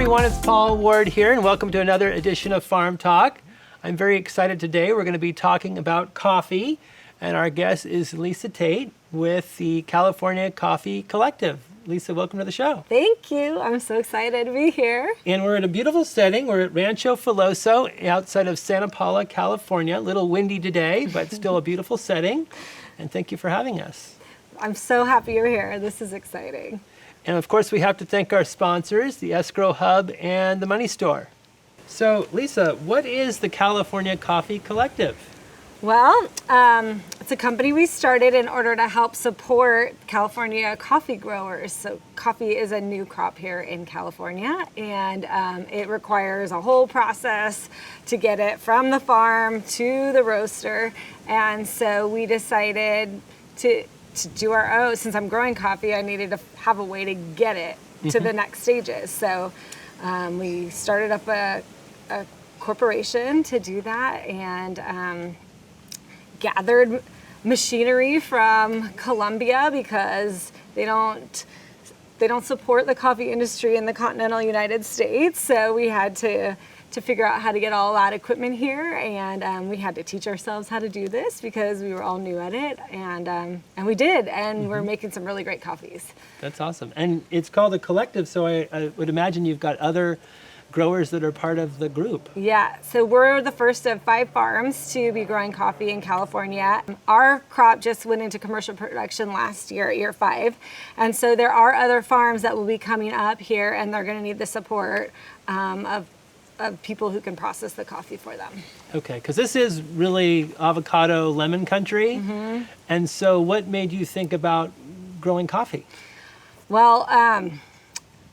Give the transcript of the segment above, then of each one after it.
everyone, it's Paul Ward here, and welcome to another edition of Farm Talk. I'm very excited today. We're going to be talking about coffee, and our guest is Lisa Tate with the California Coffee Collective. Lisa, welcome to the show. Thank you. I'm so excited to be here. And we're in a beautiful setting. We're at Rancho Filoso outside of Santa Paula, California. A little windy today, but still a beautiful setting. And thank you for having us. I'm so happy you're here. This is exciting. And of course, we have to thank our sponsors, the Escrow Hub and the Money Store. So, Lisa, what is the California Coffee Collective? Well, it's a company we started in order to help support California coffee growers. So coffee is a new crop here in California, and it requires a whole process to get it from the farm to the roaster. And so we decided to do our own. Since I'm growing coffee, I needed to have a way to get it to the next stages. So we started up a corporation to do that, and gathered machinery from Colombia because they don't support the coffee industry in the continental United States. So we had to figure out how to get all that equipment here, and we had to teach ourselves how to do this because we were all new at it, and we did, and we're making some really great coffees. That's awesome. And it's called a collective, so I would imagine you've got other growers that are part of the group. Yeah, so we're the first of 5 farms to be growing coffee in California. Our crop just went into commercial production last year, year 5. And so there are other farms that will be coming up here, and they're gonna need the support of people who can process the coffee for them. Okay, because this is really avocado lemon country. And so what made you think about growing coffee? Well,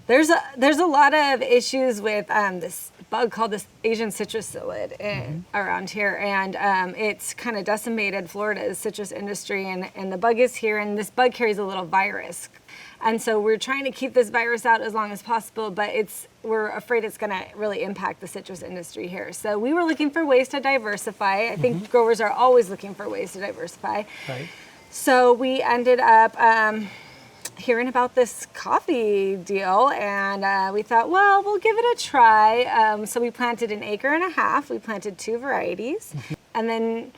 there's a lot of issues with this bug called this Asian citrus psyllid around here, and it's kind of decimated Florida's citrus industry, and the bug is here, and this bug carries a little virus. And so we're trying to keep this virus out as long as possible, but we're afraid it's going to really impact the citrus industry here. So we were looking for ways to diversify. I think growers are always looking for ways to diversify. Right. So we ended up hearing about this coffee deal, and we thought, well, we'll give it a try. So we planted 1.5 acres. We planted 2 varieties, and then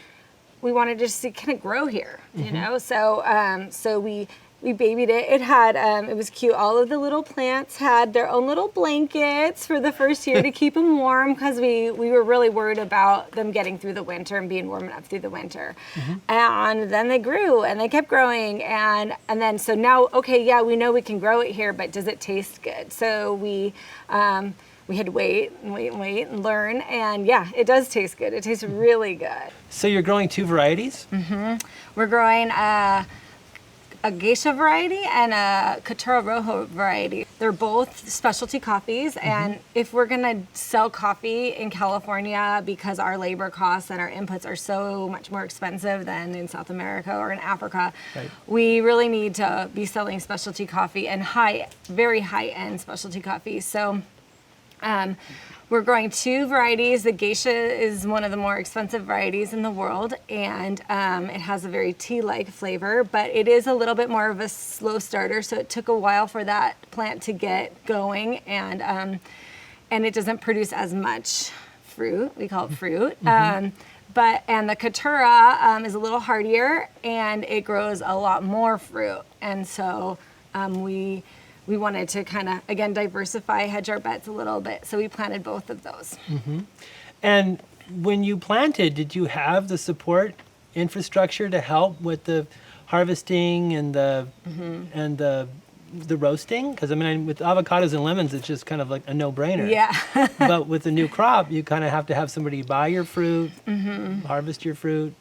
we wanted to just kind of grow here, you know. So we babied it. It had it was cute. All of the little plants had their own little blankets for the first year to keep them warm, because we were really worried about them getting through the winter and being warm enough through the winter. And then they grew, and they kept growing, and then so now, okay, yeah, we know we can grow it here, but does it taste good? So we had to wait and learn, and yeah, it does taste good. It tastes really good. So you're growing 2 varieties? We're growing a geisha variety and a Caturra Rojo variety. They're both specialty coffees, and if we're gonna sell coffee in California, because our labor costs and our inputs are so much more expensive than in South America or in Africa, we really need to be selling specialty coffee and very high-end specialty coffee. So we're growing 2 varieties. The geisha is one of the more expensive varieties in the world, and it has a very tea-like flavor, but it is a little bit more of a slow starter, so it took a while for that plant to get going, and it doesn't produce as much fruit. We call it fruit. And the Caturra is a little hardier, and it grows a lot more fruit, and so we wanted to kind of, again, diversify, hedge our bets a little bit. So we planted both of those. And when you planted, did you have the support infrastructure to help with the harvesting and the roasting? Because I mean, with avocados and lemons, it's just kind of like a no-brainer. Yeah. But with the new crop, you kind of have to have somebody buy your fruit, harvest your fruit,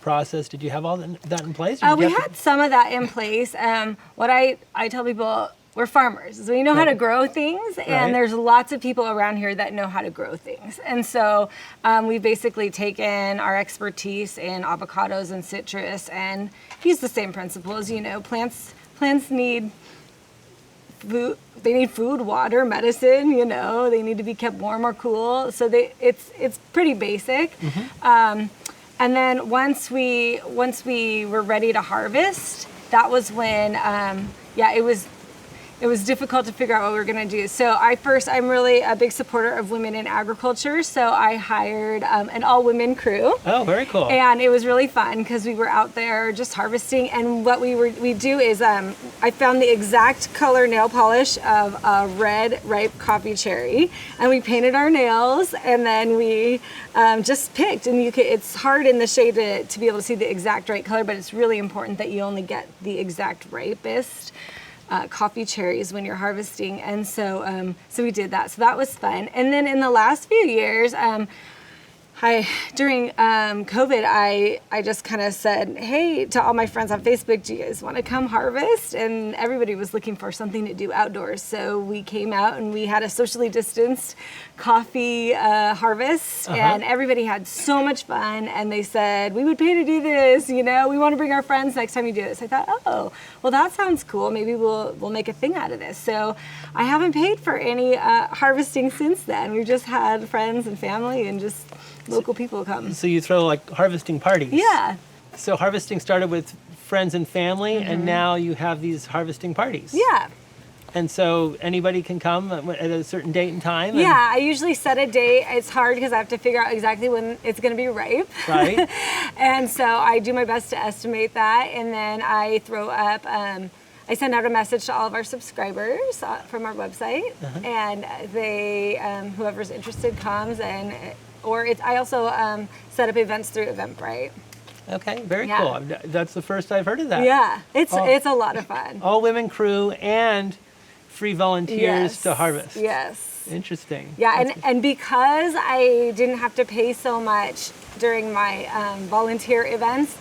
process. Did you have all that in place? We had some of that in place. What I tell people, we're farmers, so we know how to grow things, and there's lots of people around here that know how to grow things. And so we've basically taken our expertise in avocados and citrus and used the same principles. You know, plants need food. They need food, water, medicine. You know, they need to be kept warm or cool. So it's pretty basic. And then once we were ready to harvest, that was when it it was difficult to figure out what we were going to do. So I'm really a big supporter of women in agriculture. So I hired an all-women crew. Oh, very cool. And it was really fun because we were out there just harvesting. And what we do is I found the exact color nail polish of a red ripe coffee cherry, and we painted our nails, and then we just picked. And it's hard in the shade to be able to see the exact right color, but it's really important that you only get the exact ripest coffee cherries when you're harvesting. And so we did that. So that was fun. And then in the last few years, during COVID, I just kind of said, hey, to all my friends on Facebook, do you guys want to come harvest? And everybody was looking for something to do outdoors. So we came out and we had a socially distanced coffee harvest, and everybody had so much fun. And they said, we would pay to do this, we want to bring our friends next time you do this. I thought, oh, well, that sounds cool. Maybe we'll make a thing out of this. So I haven't paid for any harvesting since then. We've just had friends and family and just local people come. So you throw like harvesting parties? Yeah. So harvesting started with friends and family, and now you have these harvesting parties. Yeah. And so anybody can come at a certain date and time? Yeah, I usually set a date. It's hard because I have to figure out exactly when it's going to be ripe. Right. And so I do my best to estimate that, and then I throw up, I send out a message to all of our subscribers from our website, and they, whoever's interested comes, and I also set up events through Eventbrite. Okay, very cool. That's the first I've heard of that. Yeah, it's a lot of fun. All women crew and free volunteers to harvest. Yes. Interesting. Yeah, and because I didn't have to pay so much during my volunteer events,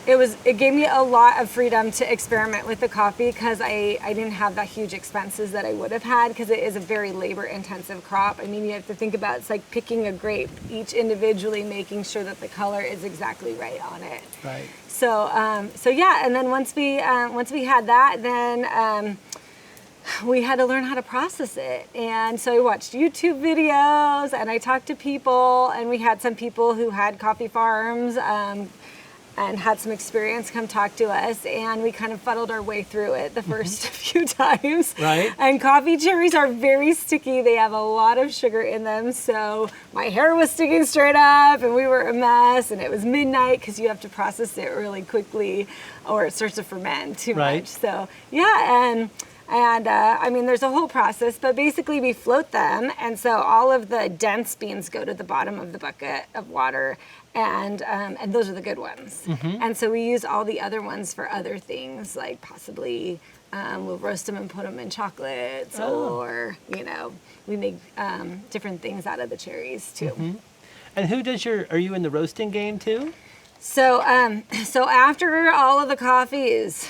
it gave me a lot of freedom to experiment with the coffee because I didn't have the huge expenses that I would have had because it is a very labor-intensive crop. I mean, you have to think about it's like picking a grape, each individually making sure that the color is exactly right on it. Right. So yeah, and then once we had that, then we had to learn how to process it. And so I watched YouTube videos and I talked to people, and we had some people who had coffee farms and had some experience come talk to us, and we kind of fuddled our way through it the first few times. Right. And coffee cherries are very sticky. They have a lot of sugar in them, so my hair was sticking straight up and we were a mess, and it was midnight because you have to process it really quickly or it starts to ferment too much. So yeah, and I mean, there's a whole process, but basically we float them, and so all of the dense beans go to the bottom of the bucket of water, and those are the good ones. And so we use all the other ones for other things, like possibly we'll roast them and put them in chocolates, or we make different things out of the cherries too. And who does are you in the roasting game too? So after all of the coffee is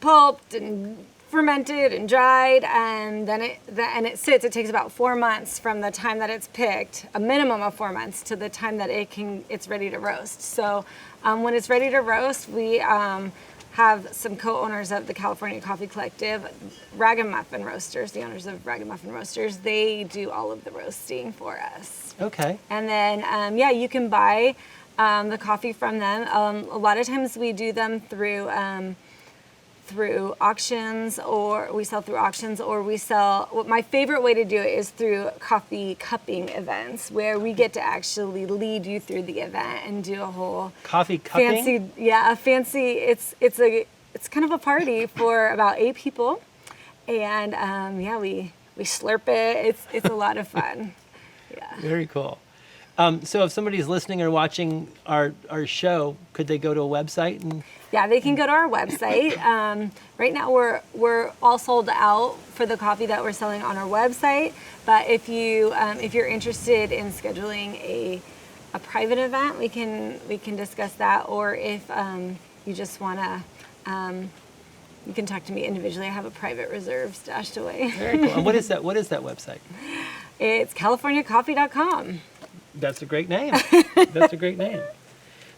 pulped and fermented and dried, and then it sits. It takes about 4 months from the time that it's picked, a minimum of 4 months, to the time that it's ready to roast. So when it's ready to roast, we have some co-owners of the California Coffee Collective, Ragamuffin Roasters, the owners of Ragamuffin Roasters. They do all of the roasting for us. Okay. And then you can buy the coffee from them. A lot of times we do them through auctions, or we sell through auctions, or we sell. My favorite way to do it is through coffee cupping events, where we get to actually lead you through the event and do a whole coffee cupping. Fancy. It's kind of a party for about 8 people, and we slurp it. It's a lot of fun. Yeah. Very cool. So if somebody's listening or watching our show, could they go to a website and? Yeah, they can go to our website. Right now we're all sold out for the coffee that we're selling on our website. But if you're interested in scheduling a private event, we can discuss that. Or if you just wanna, you can talk to me individually. I have a private reserve stashed away. Very cool. And what is that website? It's CaliforniaCoffee.com. That's a great name. That's a great name.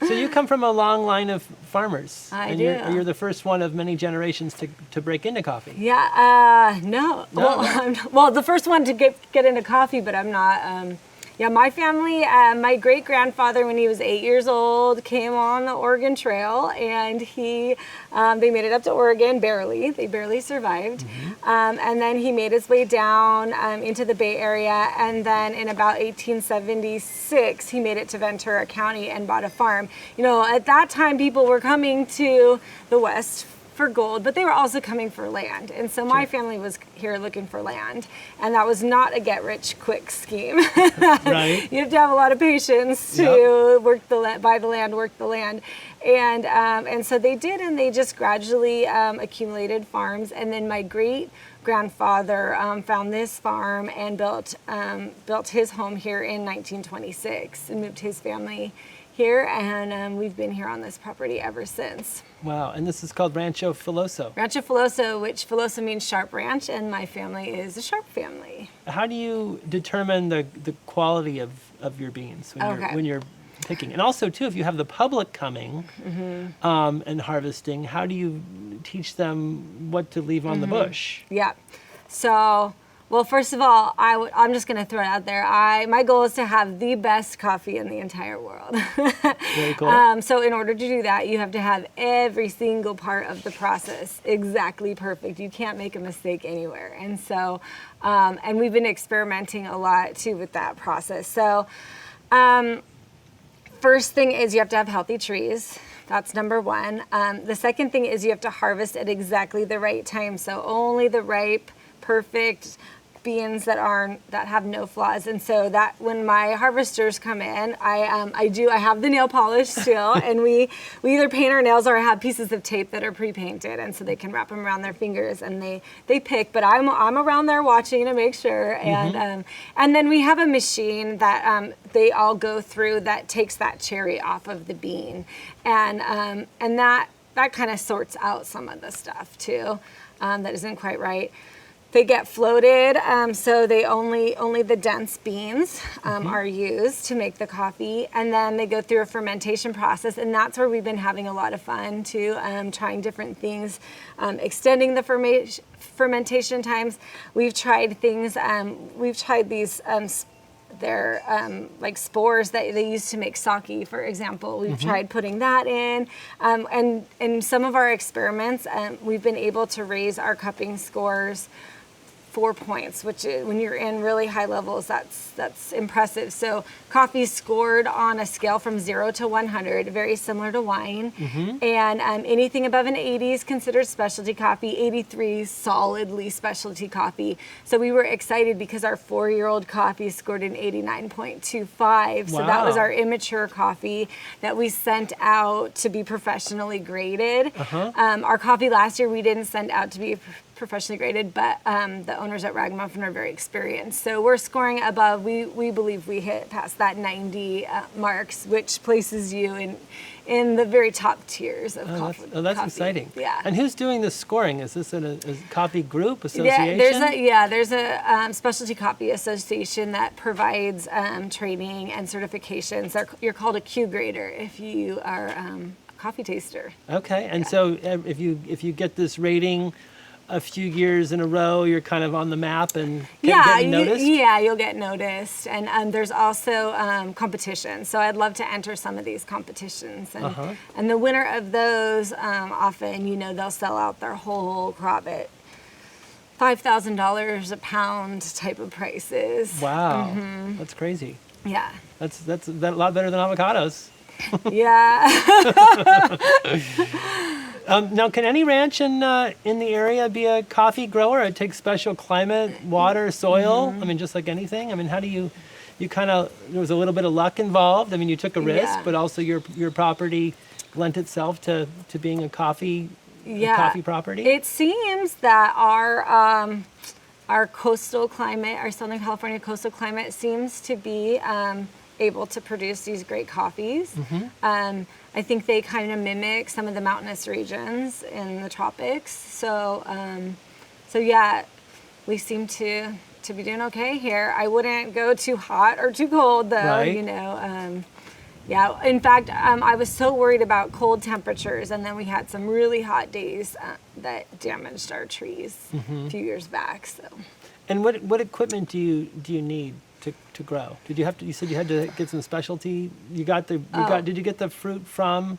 So you come from a long line of farmers. I do. You're the first one of many generations to break into coffee. Yeah. No. Well, the first one to get into coffee, but I'm not. Yeah, my family, my great grandfather, when he was 8 years old, came on the Oregon Trail, and they made it up to Oregon barely. They barely survived, and then he made his way down into the Bay Area, and then in about 1876, he made it to Ventura County and bought a farm. You know, at that time, people were coming to the West for gold, but they were also coming for land. And so my family was here looking for land, and that was not a get-rich-quick scheme. Right. You have to have a lot of patience to buy the land, work the land. And so they did, and they just gradually accumulated farms. And then my great-grandfather found this farm and built his home here in 1926 and moved his family here, and we've been here on this property ever since. Wow, and this is called Rancho Filoso. Rancho Filoso, which Filoso means sharp ranch, and my family is a sharp family. How do you determine the quality of your beans when you're picking? And also, too, if you have the public coming and harvesting, how do you teach them what to leave on the bush? Yeah. So, well, first of all, I'm just going to throw it out there. My goal is to have the best coffee in the entire world. Very cool. So in order to do that, you have to have every single part of the process exactly perfect. You can't make a mistake anywhere. And so, and we've been experimenting a lot too with that process. So, first thing is you have to have healthy trees. That's number one. The second thing is you have to harvest at exactly the right time. So only the ripe, perfect beans that have no flaws. And so that when my harvesters come in, I have the nail polish still, and we either paint our nails or I have pieces of tape that are pre-painted, and so they can wrap them around their fingers and they pick. But I'm around there watching to make sure. And then we have a machine that they all go through that takes that cherry off of the bean, and that kind of sorts out some of the stuff too that isn't quite right. They get floated, so they only the dense beans are used to make the coffee, and then they go through a fermentation process, and that's where we've been having a lot of fun too, trying different things, extending the fermentation times. We've tried things. We've tried these. They're like spores that they use to make sake, for example. We've tried putting that in, and in some of our experiments, we've been able to raise our cupping scores 4 points, which is, when you're in really high levels, that's impressive. So coffee scored on a scale from 0 to 100, very similar to wine. And anything above an 80 is considered specialty coffee, 83 solidly specialty coffee. So we were excited because our 4-year-old coffee scored an 89.25. So that was our immature coffee that we sent out to be professionally graded. Our coffee last year we didn't send out to be professionally graded, but the owners at Ragamuffin are very experienced. So we're scoring above, we believe we hit past that 90 marks, which places you in the very top tiers of coffee. That's exciting. Yeah. And who's doing the scoring? Is this a coffee group, association? There's a specialty coffee association that provides training and certifications. You're called a Q grader if you are a coffee taster. Okay, and so if you get this rating a few years in a row, you're kind of on the map and getting noticed? You'll get noticed. And there's also competition. So I'd love to enter some of these competitions. And the winner of those, often, they'll sell out their whole crop at $5,000 a pound type of prices. Wow, that's crazy. Yeah. That's a lot better than avocados. Yeah. Now, can any ranch in the area be a coffee grower? It takes special climate, water, soil. I mean, just like anything. I mean, how do you there was a little bit of luck involved. I mean, you took a risk, but also your property lent itself to being a coffee property. It seems that our coastal climate, our Southern California coastal climate, seems to be able to produce these great coffees. I think they kind of mimic some of the mountainous regions in the tropics. So yeah, we seem to be doing okay here. I wouldn't go too hot or too cold though, right. Yeah, in fact, I was so worried about cold temperatures, and then we had some really hot days that damaged our trees a few years back. So. And what equipment do you need to grow? Did you have to? You said you had to get some specialty. Did you get the fruit from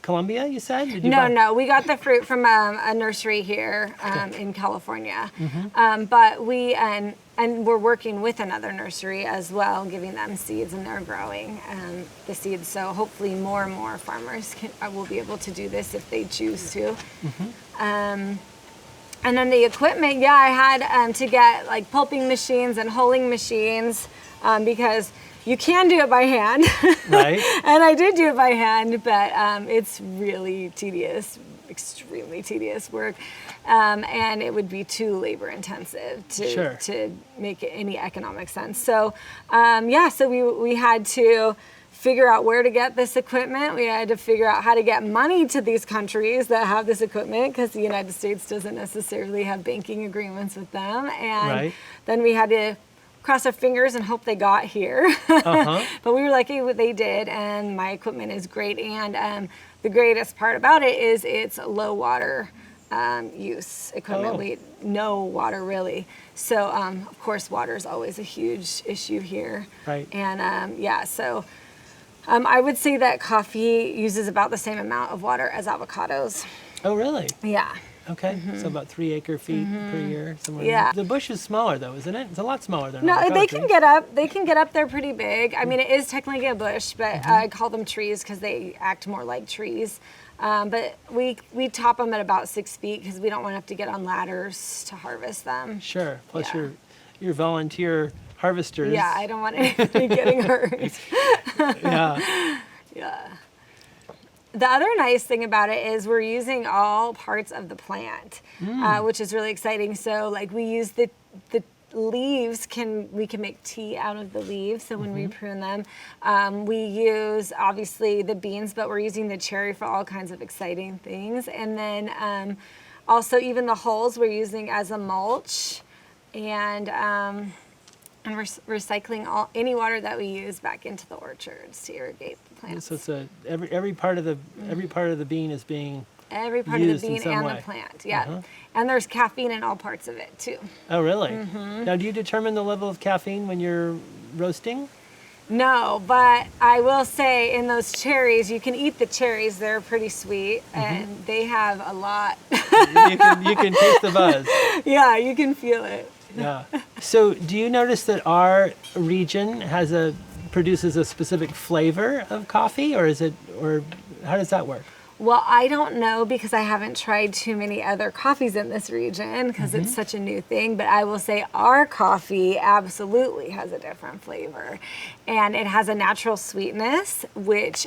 Colombia? You said. Did you No, we got the fruit from a nursery here in California, but and we're working with another nursery as well, giving them seeds, and they're growing the seeds. So hopefully more and more farmers will be able to do this if they choose to. And then the equipment, I had to get like pulping machines and hulling machines because you can do it by hand. Right. And I did do it by hand, but it's really tedious, extremely tedious work. And it would be too labor intensive to make any economic sense. So, so we had to figure out where to get this equipment. We had to figure out how to get money to these countries that have this equipment, because the United States doesn't necessarily have banking agreements with them. And then we had to cross our fingers and hope they got here. But we were lucky they did, and my equipment is great. And the greatest part about it is it's low water use equipment. No water really. So of course water is always a huge issue here. Right. And so I would say that coffee uses about the same amount of water as avocados. Oh, really? Yeah. Okay, so about 3 acre-feet per year, somewhere. Yeah. The bush is smaller though, isn't it? It's a lot smaller than No, avocado they trees. can get up. They can get up there pretty big. I mean, it is technically a bush, but I call them trees because they act more like trees. But we top them at about 6 feet because we don't want to have to get on ladders to harvest them. Sure. Plus your volunteer harvesters. Yeah, I don't want anybody getting hurt. Yeah. Yeah. The other nice thing about it is we're using all parts of the plant, which is really exciting. So like we use the leaves, we can make tea out of the leaves. So when we prune them, we use obviously the beans, but we're using the cherry for all kinds of exciting things. And then also even the hulls we're using as a mulch, and we're recycling any water that we use back into the orchards to irrigate the plants. So it's every part of the bean is being every part used of the in bean some and way. the plant, and there's caffeine in all parts of it too. Oh, really? Now, do you determine the level of caffeine when you're roasting? No, but I will say in those cherries, you can eat the cherries. They're pretty sweet, and they have a lot. you can taste the buzz. Yeah, you can feel it. Yeah. So, do you notice that our region produces a specific flavor of coffee, or how does that work? Well, I don't know because I haven't tried too many other coffees in this region because it's such a new thing, but I will say our coffee absolutely has a different flavor, and it has a natural sweetness, which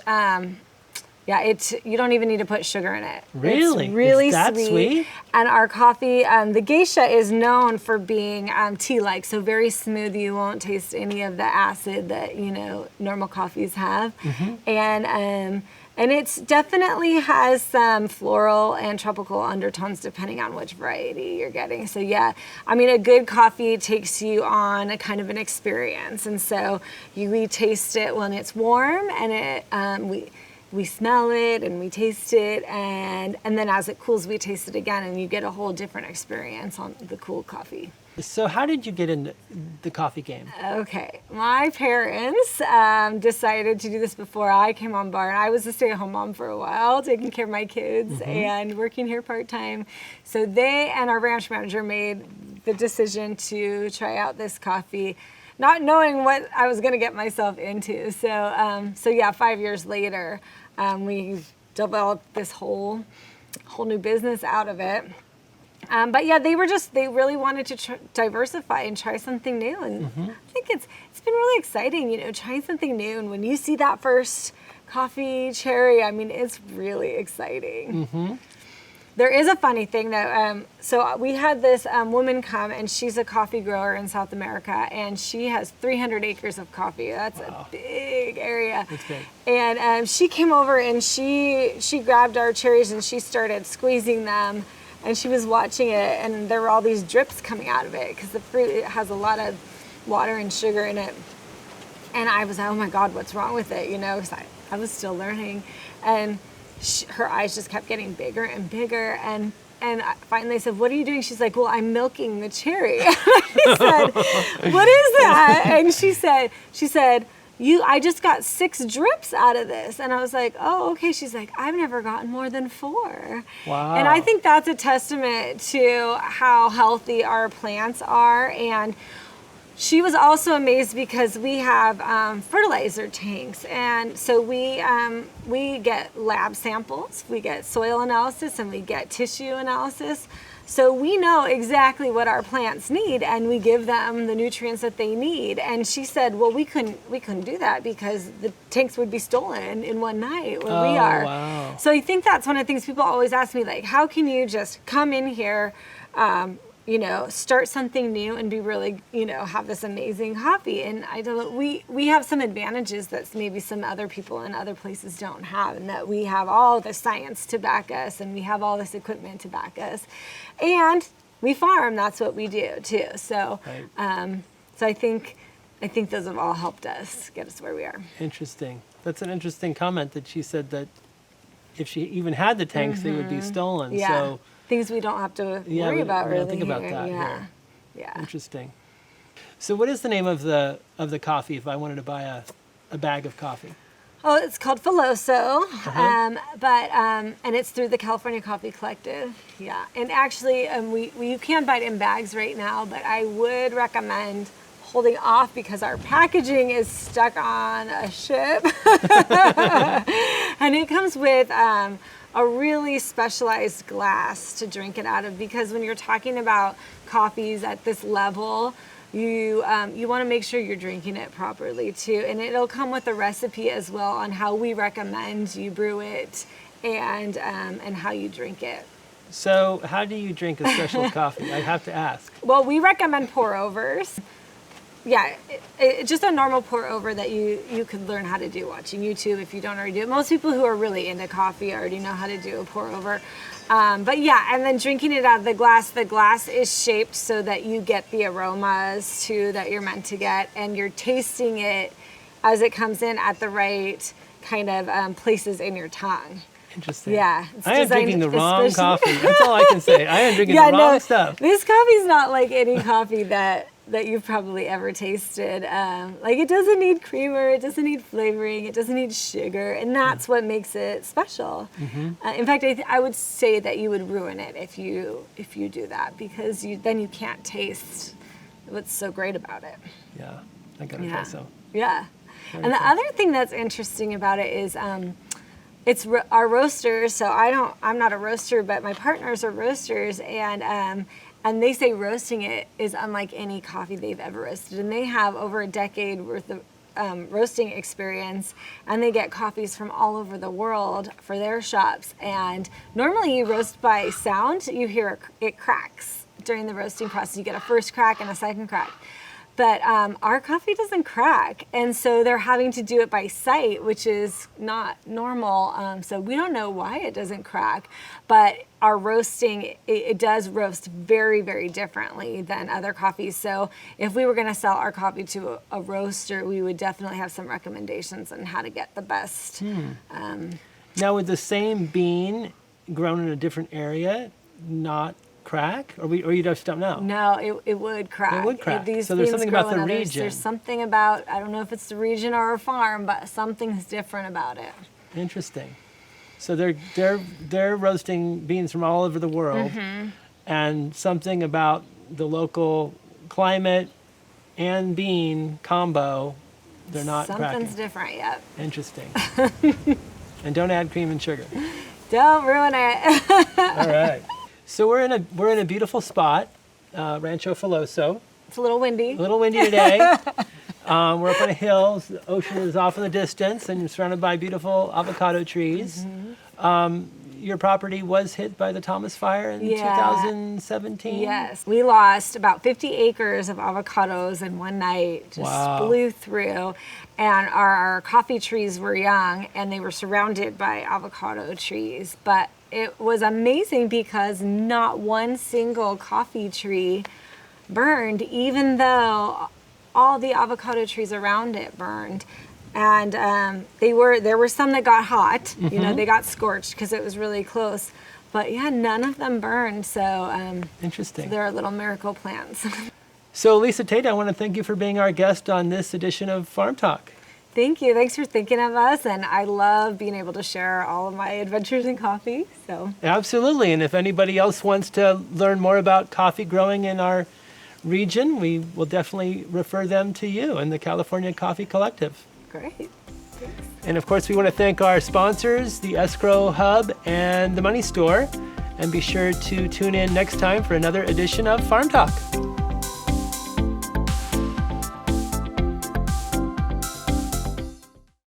you don't even need to put sugar in it. Really? It's really It's that sweet? And our coffee, the geisha is known for being tea-like, so very smooth. You won't taste any of the acid that normal coffees have, and it definitely has some floral and tropical undertones depending on which variety you're getting. So I mean, a good coffee takes you on a kind of an experience, and so we taste it when it's warm, and we smell it and we taste it, and then as it cools, we taste it again, and you get a whole different experience on the cool coffee. So how did you get into the coffee game? Okay, my parents decided to do this before I came on board. I was a stay-at-home mom for a while, taking care of my kids and working here part-time. So they and our ranch manager made the decision to try out this coffee, not knowing what I was going to get myself into. So 5 years later, we developed this whole new business out of it. But they really wanted to diversify and try something new. And I think it's been really exciting, trying something new. And when you see that first coffee cherry, I mean, it's really exciting. There is a funny thing though. So we had this woman come, and she's a coffee grower in South America, and she has 300 acres of coffee. That's a big area. That's big. And she came over, and she grabbed our cherries, and she started squeezing them. And she was watching it, and there were all these drips coming out of it because the fruit has a lot of water and sugar in it. And I was like, oh my God, what's wrong with it? Because I was still learning. And her eyes just kept getting bigger and bigger. And finally I said, what are you doing? She's like, well, I'm milking the cherry. I said, what is that? And she said, I just got 6 drips out of this. And I was like, oh, okay. She's like, I've never gotten more than 4. Wow. And I think that's a testament to how healthy our plants are. And she was also amazed because we have fertilizer tanks. And so we get lab samples, we get soil analysis, and we get tissue analysis. So we know exactly what our plants need, and we give them the nutrients that they need. And she said, well, we couldn't do that because the tanks would be stolen in one night where we are. Wow. So I think that's one of the things people always ask me, like, how can you just come in here, start something new and be really, have this amazing coffee? And I don't. We have some advantages that maybe some other people in other places don't have, and that we have all the science to back us, and we have all this equipment to back us, and we farm. That's what we do too. So, Right. so I think those have all helped us get us where we are. Interesting. That's an interesting comment that she said that if she even had the tanks, they would be stolen. Yeah. So Things we don't have to yeah, worry about we don't really think about here. that Yeah. here. Yeah. Interesting. So what is the name of the coffee if I wanted to buy a bag of coffee? Oh, it's called Filoso, and it's through the California Coffee Collective. Yeah, and actually, you can buy it in bags right now, but I would recommend holding off because our packaging is stuck on a ship, and it comes with a really specialized glass to drink it out of, because when you're talking about coffees at this level, you want to make sure you're drinking it properly too, and it'll come with a recipe as well on how we recommend you brew it and how you drink it. So how do you drink a special coffee? I have to ask. Well, we recommend pour overs. Yeah, just a normal pour over that you could learn how to do watching YouTube if you don't already do it. Most people who are really into coffee already know how to do a pour over. But yeah, and then drinking it out of the glass is shaped so that you get the aromas too that you're meant to get, and you're tasting it as it comes in at the right kind of places in your tongue. Interesting. Yeah. I am drinking the wrong coffee. That's all I can say. I am drinking the wrong stuff. This coffee's not like any coffee that you've probably ever tasted. Like, it doesn't need creamer, it doesn't need flavoring, it doesn't need sugar, and that's what makes it special. Mm-hmm. In fact, I would say that you would ruin it if you do that, because then you can't taste what's so great about it. Yeah, I gotta try some. Yeah. Very And the cool. other thing that's interesting about it is it's our roasters. So I'm not a roaster, but my partners are roasters, and they say roasting it is unlike any coffee they've ever roasted. And they have over a decade worth of roasting experience, and they get coffees from all over the world for their shops. And normally you roast by sound. You hear it cracks during the roasting process. You get a first crack and a second crack. But our coffee doesn't crack, and so they're having to do it by sight, which is not normal. So we don't know why it doesn't crack, but our roasting, it does roast very, very differently than other coffees. So if we were going to sell our coffee to a roaster, we would definitely have some recommendations on how to get the best. Now, would the same bean grown in a different area not crack, or you just don't know? No, it would crack. It would crack. These So there's beans something grow about the in others. region. There's something about, I don't know if it's the region or a farm, but something's different about it. Interesting. So they're roasting beans from all over the world, and something about the local climate and bean combo, they're not Something's cracking. different, yep. Interesting. And don't add cream and sugar. Don't ruin it. All right. So we're in a beautiful spot, Rancho Filoso. It's a little windy. A little windy today. We're up on a hill. The ocean is off in the distance, and you're surrounded by beautiful avocado trees. Your property was hit by the Thomas Fire in 2017. Yes. We lost about 50 acres of avocados in one night. Just blew through. And our coffee trees were young, and they were surrounded by avocado trees. But it was amazing because not one single coffee tree burned, even though all the avocado trees around it burned. And there were some that got hot, you know, they got scorched because it was really close. But yeah, none of them burned. So Interesting. they're little miracle plants. So Lisa Tate, I want to thank you for being our guest on this edition of Farm Talk. Thank you. Thanks for thinking of us. And I love being able to share all of my adventures in coffee. So Absolutely. And if anybody else wants to learn more about coffee growing in our region, we will definitely refer them to you and the California Coffee Collective. great. And of course, we want to thank our sponsors, the Escrow Hub and the Money Store. And be sure to tune in next time for another edition of Farm Talk.